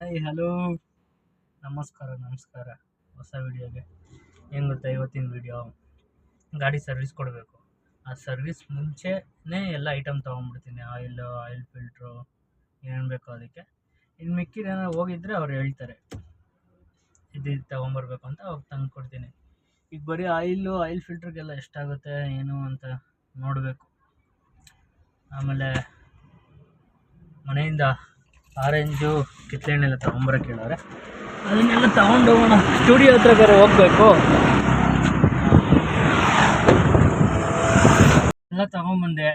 Hi hello ನಮಸ್ಕಾರ ನಮಸ್ಕಾರ. ಹೊಸ ವಿಡಿಯೋಗೆ ಏನು ಗೊತ್ತಾ, ಇವತ್ತಿನ ವಿಡಿಯೋ ಗಾಡಿ ಸರ್ವಿಸ್ ಕೊಡಬೇಕು. ಆ ಸರ್ವಿಸ್ ಮುಂಚೆನೇ ಎಲ್ಲ ಐಟಮ್ ತೊಗೊಂಡ್ಬಿಡ್ತೀನಿ. ಆಯಿಲ್ ಫಿಲ್ಟ್ರು ಏನು ಬೇಕೋ ಅದಕ್ಕೆ. ಇನ್ನು ಮಿಕ್ಕಿದೇನಾದ್ರು ಹೋಗಿದ್ರೆ ಅವ್ರು ಹೇಳ್ತಾರೆ ಇದು ತೊಗೊಂಬರ್ಬೇಕು ಅಂತ, ಅವಾಗ ತಂದು ಕೊಡ್ತೀನಿ. ಈಗ ಬರೀ ಆಯಿಲ್ ಫಿಲ್ಟ್ರಿಗೆಲ್ಲ ಎಷ್ಟಾಗುತ್ತೆ ಏನು ಅಂತ ನೋಡಬೇಕು. ಆಮೇಲೆ ಮನೆಯಿಂದ ಆರೆಂಜು ಕಿತ್ತಳೆಹಣ್ಣೆಲ್ಲ ತೊಗೊಂಬರಕ್ಕೆ ಹೇಳೋರೆ. ಅದನ್ನೆಲ್ಲ ತೊಗೊಂಡೋಗೋಣ. ಸ್ಟುಡಿಯೋ ಹತ್ರ ಹೋಗಬೇಕು. ಎಲ್ಲ ತೊಗೊಂಬಂದೆ.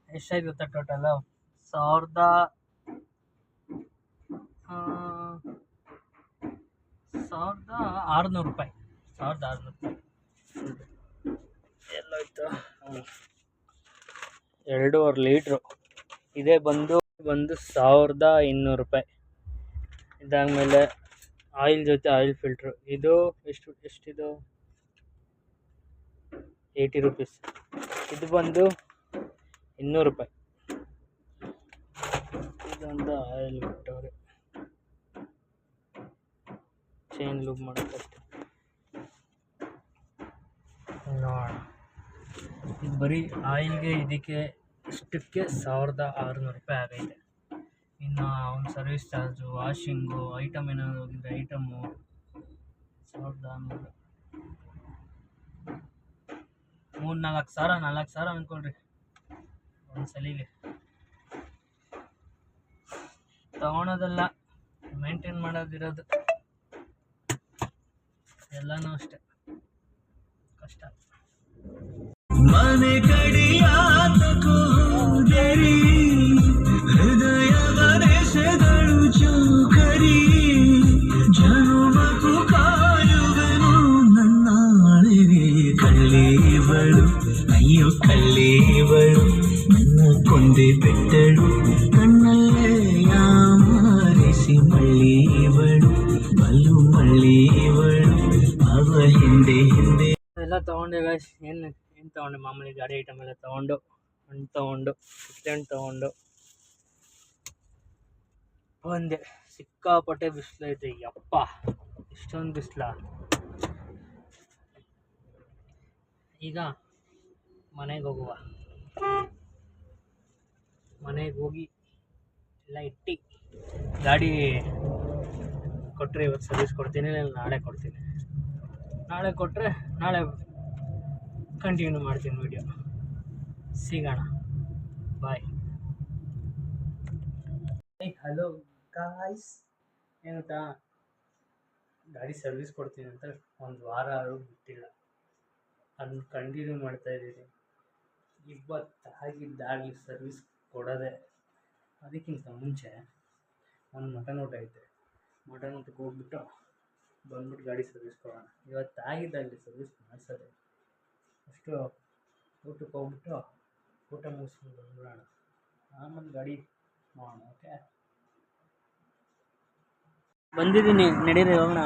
ಎಷ್ಟಾಯ್ತು ಗೊತ್ತಾ ಟೋಟಲು? 1600 ರೂಪಾಯಿ. 1600 ರೂಪಾಯಿ ಎಲ್ಲೋಯ್ತು? 2.5 ಲೀಟ್ರು ಇದೇ ಬಂದು 1200 ರೂಪಾಯಿ. ಇದಾದಮೇಲೆ ಆಯಿಲ್ ಜೊತೆ ಆಯಿಲ್ ಫಿಲ್ಟ್ರು ಇದು ಎಷ್ಟಿದು 80 ರುಪೀಸ್. ಇದು ಬಂದು 200 ರೂಪಾಯಿ. ಇದೊಂದು ಆಯಿಲ್ ಬಿಟ್ಟವ್ರೆ, ಚೈನ್ ಲೂಬ್ ಮಾಡೋಕ್ಕಷ್ಟೆ. ನೋಡೋಣ. ಇದು ಬರೀ ಆಯಿಲ್ಗೆ ಇದಕ್ಕೆ ಇಷ್ಟಕ್ಕೆ 1600 ರೂಪಾಯಿ ಆಗೈತೆ. ಇನ್ನು ಒಂದು ಸರ್ವಿಸ್ ಚಾರ್ಜು, ವಾಷಿಂಗು, ಐಟಮ್ ಏನಾದ್ರು ಹೋಗಿದ್ರೆ ಐಟಮು 1600. 4 ಸಾವಿರ ಅಂದ್ಕೊಳ್ರಿ ಒಂದು ಸಲಿಗೆ. ತಗೊಳೋದಲ್ಲ, ಮೇಂಟೈನ್ ಮಾಡೋದಿರೋದು ಎಲ್ಲನೂ ಅಷ್ಟೆ ಕಷ್ಟ. ಮನೆ ಕಡಿಯಾತಕೋ ಹೋದರಿ ಹೃದಯದ ರೇಷೆಗಳು ಚೌಕರಿ ಜನುಮಕು ಕಾಯುವೆನು ನನ್ನಾಳಿರೆ ಕಳ್ಳೇವಳು ಅಯ್ಯೋ ಕಳ್ಳೇವಳು ನನ್ನ ಕೊಂದೆ ಬೆಟ್ಟಳು ಕಣ್ಣಲ್ಲೇ ಯಾಮಾರಿಸಿ ಮಳ್ಳೇವಳು ಬಲ್ಲು ಮಳ್ಳೇವಳು ಅವ ಹಿಂದೆ ಹಿಂದೆ ಎಲ್ಲ ತೊಗೊಂಡೆ ಗೈಸ್. ಏನು ತೊಗೊಂಡೆ? ಮಾಮೂಲಿ ಗಾಡಿ ಐಟಮ್ ಎಲ್ಲ ತೊಗೊಂಡು, ಹಣ್ಣು ತೊಗೊಂಡು, ಕಿತ್ತಳೆ ತೊಗೊಂಡು ಬಂದೆ. ಸಿಕ್ಕಾಪಟ್ಟೆ ಬಿಸಿಲೈತೆ. ಯಪ್ಪ, ಇಷ್ಟೊಂದು ಬಿಸಿಲ. ಈಗ ಮನೆಗೆ ಹೋಗುವ. ಮನೆಗೆ ಹೋಗಿ ಎಲ್ಲ ಇಟ್ಟು ಗಾಡಿ ಕೊಟ್ಟರೆ ಇವತ್ತು ಸರ್ವಿಸ್ ಕೊಡ್ತೀನಿ, ನಾಳೆ ಕೊಡ್ತೀನಿ. ನಾಳೆ ಕೊಟ್ಟರೆ ನಾಳೆ ಕಂಟಿನ್ಯೂ ಮಾಡ್ತೀನಿ ವಿಡಿಯೋ. ಸಿಗೋಣ, ಬಾಯ್. ಹಲೋ ಗಾಯ್ಸ್, ಏನಂತ ಗಾಡಿ ಸರ್ವಿಸ್ ಕೊಡ್ತೀನಿ ಅಂತ ಒಂದು ವಾರ ಆದರೂ ಬಿಟ್ಟಿಲ್ಲ. ಅದನ್ನ ಕಂಟಿನ್ಯೂ ಮಾಡ್ತಾಯಿದ್ದೀನಿ. ಇವತ್ತಾಗಿದ್ದಾಗಲಿ ಸರ್ವಿಸ್ ಕೊಡೋದೆ. ಅದಕ್ಕಿಂತ ಮುಂಚೆ ಒಂದು ಮಟನ್ ಊಟ ಐತೆ. ಮಟನ್ ಊಟಕ್ಕೆ ಹೋಗ್ಬಿಟ್ಟು ಬಂದ್ಬಿಟ್ಟು ಗಾಡಿ ಸರ್ವಿಸ್ ಕೊಡೋಣ. ಇವತ್ತಾಗಿದ್ದಾಗಲಿ ಸರ್ವಿಸ್ ಮಾಡಿಸೋದೆ. ಅಷ್ಟು ಊಟಕ್ಕೆ ಹೋಗ್ಬಿಟ್ಟು ಊಟ ಮುಗಿಸ್ಕೊಂಡು ಬಂದ್ಬಿಡೋಣ. ಆಮೇಲೆ ಗಾಡಿ ಮಾಡೋಣ. ಓಕೆ, ಬಂದಿದ್ದೀನಿ, ನಡೀರಿ ಹೋಗೋಣ.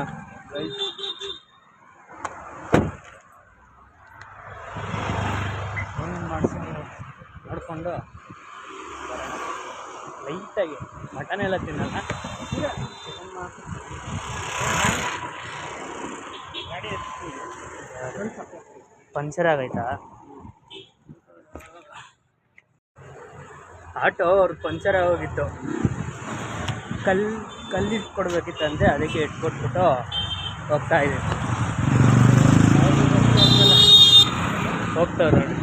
ಏನೇನು ಮಾಡಿಕೊಂಡು ಲೈಟಾಗಿ ಮಟನ್ ಎಲ್ಲ ತಿನ್ನಲ್ಲ. ಗಾಡಿ ಪಂಚರ್ ಆಗೈತಾ? ಆಟೋ ಅವ್ರಿಗೆ ಪಂಚರ್ ಆಗೋಗಿತ್ತು. ಕಲ್ಲಿಟ್ಟು ಕೊಡ್ಬೇಕಿತ್ತಂತೆ, ಅದಕ್ಕೆ ಇಟ್ಕೊಟ್ಬಿಟ್ಟು ಹೋಗ್ತಾ ಇದ್ದೀನಿ. ಹೋಗ್ತಾವ್ರೆ ನೋಡಿ.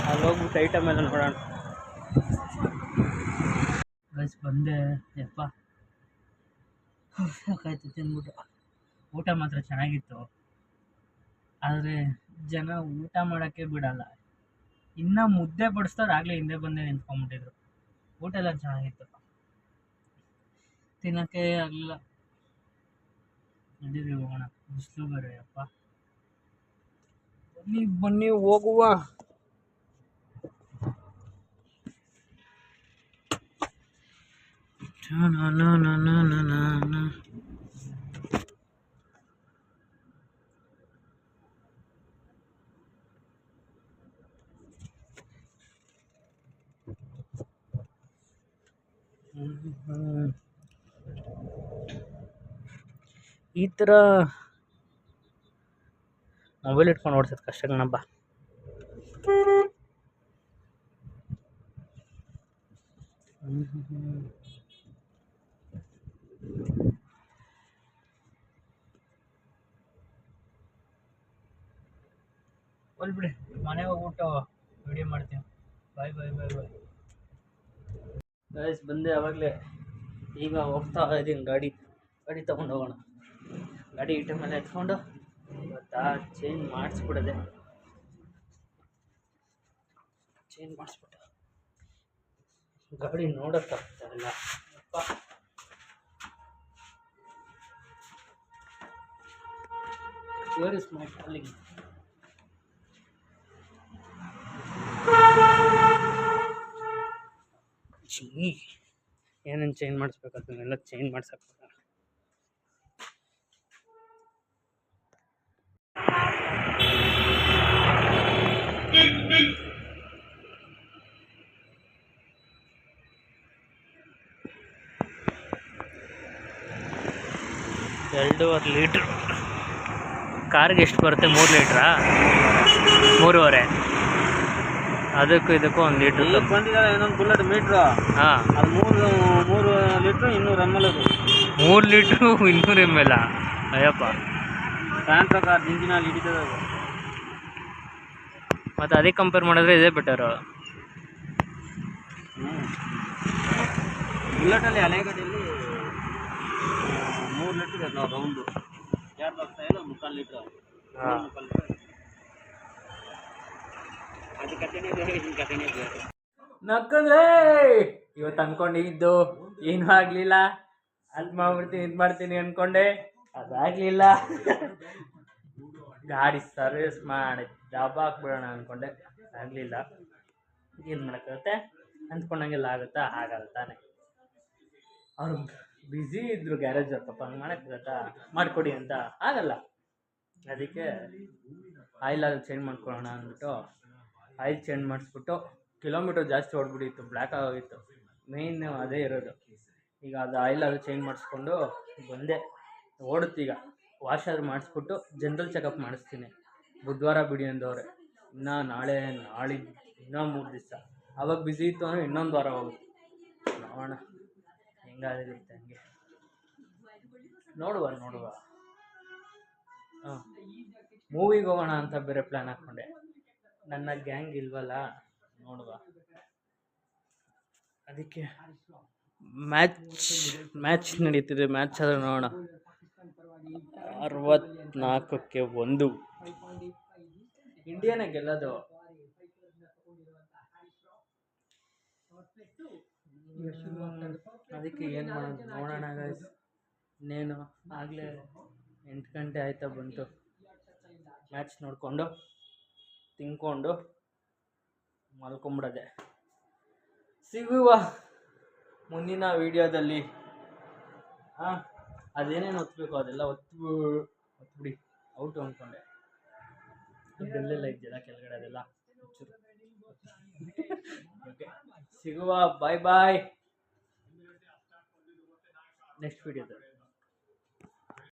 ಅಲ್ಲಿ ಹೋಗ್ಬಿಟ್ಟು ಐಟಮ್ ಎಲ್ಲ ನೋಡೋಣ. ಗೈಸ್ ಬಂದೆ. ಯಪ್ಪ ಸಾಕಾಯ್ತು ತಿಂದ್ಬಿಟ್ಟು. ಊಟ ಮಾತ್ರ ಚೆನ್ನಾಗಿತ್ತು, ಆದರೆ ಜನ ಊಟ ಮಾಡೋಕ್ಕೆ ಬಿಡಲ್ಲ. ಇನ್ನೂ ಮುದ್ದೆ ಬಡಿಸ್ದವ್ರು ಆಗಲೇ ಹಿಂದೆ ಬಂದೇ ನಿಂತ್ಕೊಂಡ್ಬಿಟ್ಟಿದ್ರು. ಊಟ ಎಲ್ಲ ಚೆನ್ನಾಗಿತ್ತು, ತಿನ್ನೋಕ್ಕೆ ಆಗಲಿಲ್ಲ. ನಡೀರಿ ಹೋಗೋಣ, ಬಿಸಿಲು ಬೇರೆ. ಯಪ್ಪ ಬನ್ನಿ ಹೋಗುವ. ಈ ಥರ ಮೊಬೈಲ್ ಇಟ್ಕೊಂಡು ಓಡಿಸೋದು ಕಷ್ಟ ಕಣಪ್ಪ. ಬಿಡಿ, ಮನೆಗೆ ಹೋಗ್ಬಿಟ್ಟು ವಿಡಿಯೋ ಮಾಡ್ತೀನಿ. ಬಾಯ್ ಬಾಯ್ ಬಾಯ್ ಬಾಯ್ ಗೈಸ್. ಬಂದೆ ಆವಾಗಲೇ. ಈಗ ಹೋಗ್ತಾ ಇದ್ದೀನಿ ಗಾಡಿ ತೊಗೊಂಡು ಹೋಗೋಣ. ಗಾಡಿ ಇಟ್ಟ ಮೇಲೆ ಎತ್ಕೊಂಡು ಇವತ್ತಾ ಚೇಂಜ್ ಮಾಡಿಸ್ಬಿಡೋದೆ. ಚೇಂಜ್ ಮಾಡಿಸ್ಬಿಟ್ಟು ಗಾಡಿ ನೋಡೋಕ್ಕಾಗ್ತಾ ಇಲ್ಲ. Where is my calling? ಏನೇನು ಚೇಂಜ್ ಮಾಡಿಸ್ಬೇಕು ಅದನ್ನೆಲ್ಲ ಚೇಂಜ್ ಮಾಡ್ಸಕ್ಕೆ $2.5 ಲೀಟ್ರ್. ಕಾರ್ಗೆ ಎಷ್ಟು ಬರುತ್ತೆ? 3 ಲೀಟ್ರಾ? 3.5. ಅದಕ್ಕೂ ಇದಕ್ಕೂ 1 ಲೀಟ್ರ್ ಬಂದಿದ್ದಾರೆ. ಇನ್ನೊಂದು ಬುಲೆಟ್ ಮೀಟ್ರು. ಹಾಂ, ಅದು 3 ಲೀಟ್ರು 200 ml. ಅದು 3 ಲೀಟ್ರು 200 ml. ಅಯ್ಯಪ್ಪ, ಸ್ಯಾಂಟ್ರೋ ಕಾರ್ ಇಂಜಿನಲ್ಲಿ ಹಿಡಿತದೆ ಅದು. ಮತ್ತು ಅದಕ್ಕೆ ಕಂಪೇರ್ ಮಾಡಿದ್ರೆ ಇದೇ ಬೆಟರು. ಬುಲೆಟಲ್ಲಿ ಹಳೆ ಗಾಡಿಯಲ್ಲಿ 3 ಲೀಟ್ರ್ ಇದೆ. ನಾವು ರೌಂಡು 2 ಬರ್ತಾ ಇಲ್ಲ, 3/4 ಲೀಟ್ರ್. ಅದು ಕಥೆನೇ ಬೇರೆ, ಇದನ್ನ ಕಥೆನೇ ಬೇರೆ. ನಕ್ಕಂದ್ರೆ ಇವತ್ತು ಅಂದ್ಕೊಂಡಿದ್ದು ಏನೂ ಆಗಲಿಲ್ಲ. ಅದು ಮಾಡ್ಬಿಡ್ತೀನಿ, ಇದು ಮಾಡ್ತೀನಿ ಅಂದ್ಕೊಂಡೆ, ಅದಾಗಲಿಲ್ಲ. ಗಾಡಿ ಸರ್ವಿಸ್ ಮಾಡಿ ಜಾಬ್ ಹಾಕ್ಬಿಡೋಣ ಅಂದ್ಕೊಂಡೆ, ಆಗಲಿಲ್ಲ. ಏನು ಮಾಡೋಕ್ಕಾಗುತ್ತೆ? ಅಂದ್ಕೊಂಡಂಗೆಲ್ಲ ಆಗುತ್ತಾ? ಆಗಲ್ಲ ತಾನೆ. ಅವ್ರು ಬ್ಯುಸಿ ಇದ್ದರು ಗ್ಯಾರೇಜ್ ಅವ್ರು, ಪಾಪ ಹಂಗೆ ಮಾಡೋಕ್ಕಾಗತ್ತಾ? ಮಾಡಿಕೊಡಿ ಅಂತ ಆಗಲ್ಲ. ಅದಕ್ಕೆ ಆಯಿಲ್ ಚೇಂಜ್ ಮಾಡ್ಕೊಳ್ಳೋಣ ಅಂದ್ಬಿಟ್ಟು ಆಯಿಲ್ ಚೇಂಜ್ ಮಾಡಿಸ್ಬಿಟ್ಟು, ಕಿಲೋಮೀಟ್ರ್ ಜಾಸ್ತಿ ಹೊಡ್ಬಿಟ್ಟಿತ್ತು, ಬ್ಲ್ಯಾಕ್ ಆಗೋಗಿತ್ತು. ಮೇಯ್ನ್ ಅದೇ ಇರೋದು. ಈಗ ಅದು ಆಯಿಲ್ ಚೇಂಜ್ ಮಾಡಿಸ್ಕೊಂಡು ಬಂದೆ. ಓಡುತ್ತೀಗ. ವಾಶ್ ಆದ್ರೂ ಮಾಡಿಸ್ಬಿಟ್ಟು ಜನರಲ್ ಚೆಕಪ್ ಮಾಡಿಸ್ತೀನಿ. ಬುಧವಾರ ಬಿಡಿ ಅಂದವ್ರೆ. ಇನ್ನೂ ನಾಳಿದ್ದು ಇನ್ನೂ 3 ದಿವಸ. ಆವಾಗ ಬ್ಯುಸಿ ಇತ್ತು ಅಂದರೆ ಇನ್ನೊಂದು ವಾರ ಹೋಗುತ್ತೆ. ನೋಡೋಣ ಹೆಂಗಾಗಿರುತ್ತೆ ಹಂಗೆ. ನೋಡುವ ಹಾಂ, ಮೂವಿಗೆ ಹೋಗೋಣ ಅಂತ ಬೇರೆ ಪ್ಲ್ಯಾನ್ ಹಾಕ್ಕೊಂಡೆ. ನನ್ನ ಗ್ಯಾಂಗ್ ಇಲ್ವಲ್ಲ, ನೋಡುವ. ಅದಕ್ಕೆ ಮ್ಯಾಚ್ ನಡೀತಿದೆ. ಮ್ಯಾಚ್ ಆದ್ರೆ ನೋಡೋಣ. 64ಕ್ಕೆ 1 ಇಂಡಿಯಾನೇ ಗೆಲ್ಲೋದು. ಅದಕ್ಕೆ ಏನು ಮಾಡೋದು ನೋಡೋಣ ಗೈಸ್. ಇನ್ನೇನು ಆಗಲೇ 8 ಗಂಟೆ ಆಯ್ತಾ ಬಂತು. ಮ್ಯಾಚ್ ನೋಡಿಕೊಂಡು ತಿನ್ಕೊಂಡು ಮಲ್ಕೊಂಬಿಡೋದೆ. ಸಿಗುವ ಮುಂದಿನ ವೀಡಿಯೋದಲ್ಲಿ. ಹಾಂ, ಅದೇನೇನು ಒತ್ತಬೇಕು ಅದೆಲ್ಲ ಒತ್ಬಿಡಿ. ಔಟು ಅಂದ್ಕೊಂಡೆ. ಅದೆಲ್ಲೆಲ್ಲ ಇದೆಯಲ್ಲ ಕೆಳಗಡೆ, ಅದೆಲ್ಲ ಓಕೆ. ಸಿಗುವ. ಬಾಯ್ ಬಾಯ್ ನೆಕ್ಸ್ಟ್ ವೀಡಿಯೋದಲ್ಲಿ.